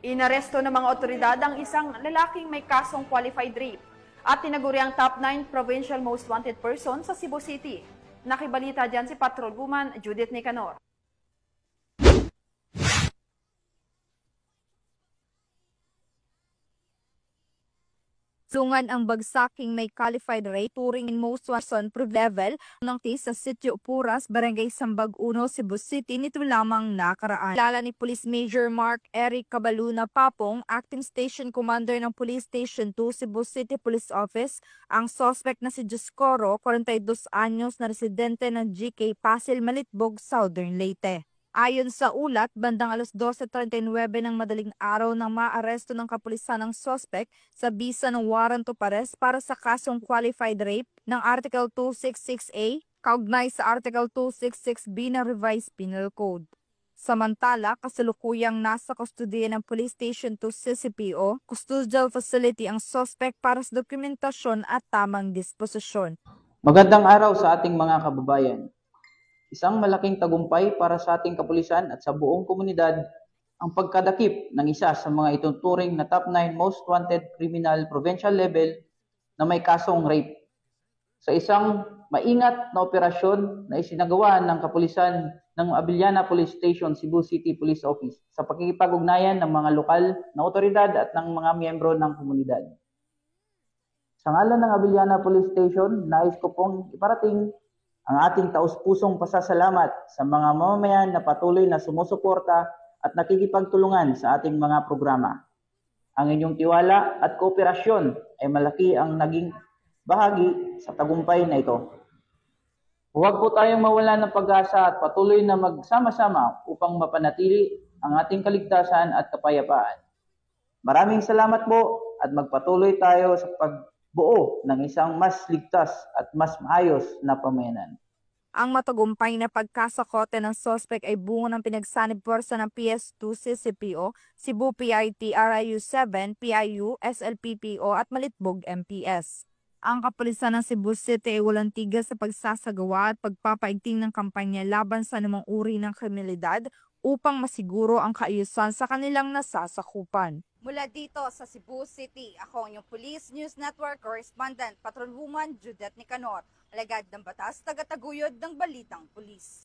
Inaresto ng mga otoridad ang isang lalaking may kasong qualified rape at tinaguri ang top 9 provincial most wanted person sa Cebu City. Nakibalita dyan si Patrol Woman Judith Nicanor. Sungan ang bagsaking may qualified rate turing in most wanted level ng sa Sitio Puras, Barangay Sambag 1, Cebu City nito lamang nakaraan. Kilala ni Police Major Mark Eric Cabaluna Papong, Acting Station Commander ng Police Station 2, Cebu City Police Office, ang suspect na si Joscoro, 42 anyos na residente ng GK Pasil, Malitbog, Southern Leyte. Ayon sa ulat, bandang 12:39 ng madaling araw nang maaresto ng kapulisan ng suspect sa bisa ng warrant of arrest para sa kasong qualified rape ng Article 266A, kaugnay sa Article 266B ng Revised Penal Code. Samantala, kasalukuyang nasa kustodiya ng Police Station 2 CCPO, custodial facility ang suspect para sa dokumentasyon at tamang disposisyon. Magandang araw sa ating mga kababayan. Isang malaking tagumpay para sa ating kapulisan at sa buong komunidad ang pagkadakip ng isa sa mga ituturing na top 9 most wanted criminal provincial level na may kasong rape. Sa isang maingat na operasyon na isinagawa ng kapulisan ng Abiliana Police Station, Cebu City Police Office sa pakikipag-ugnayan ng mga lokal na otoridad at ng mga miyembro ng komunidad. Sa ngalan ng Abiliana Police Station, nais ko pong iparating ang ating taus-pusong pasasalamat sa mga mamamayan na patuloy na sumusuporta at nakikipagtulungan sa ating mga programa. Ang inyong tiwala at kooperasyon ay malaki ang naging bahagi sa tagumpay na ito. Huwag po tayong mawala ng pag-asa at patuloy na magsama-sama upang mapanatili ang ating kaligtasan at kapayapaan. Maraming salamat po at magpatuloy tayo sa pagbuo ng isang mas ligtas at mas maayos na pamayanan. Ang matagumpay na pagkasakote ng suspect ay bunga ng pinagsanib puwersa ng PS2 CCPO, Cebu PIT, RIU 7, PIU, SLPPO at Malitbog MPS. Ang kapulisan ng Cebu City ay walang tigil sa pagsasagawa at pagpapaigting ng kampanya laban sa anumang uri ng kriminalidad upang masiguro ang kaayusan sa kanilang nasasakupan. Mula dito sa Cebu City, ako ang inyong Police News Network Correspondent, Patrol Woman Judith Nicanor, alagad ng batas, tagataguyod ng Balitang Pulis.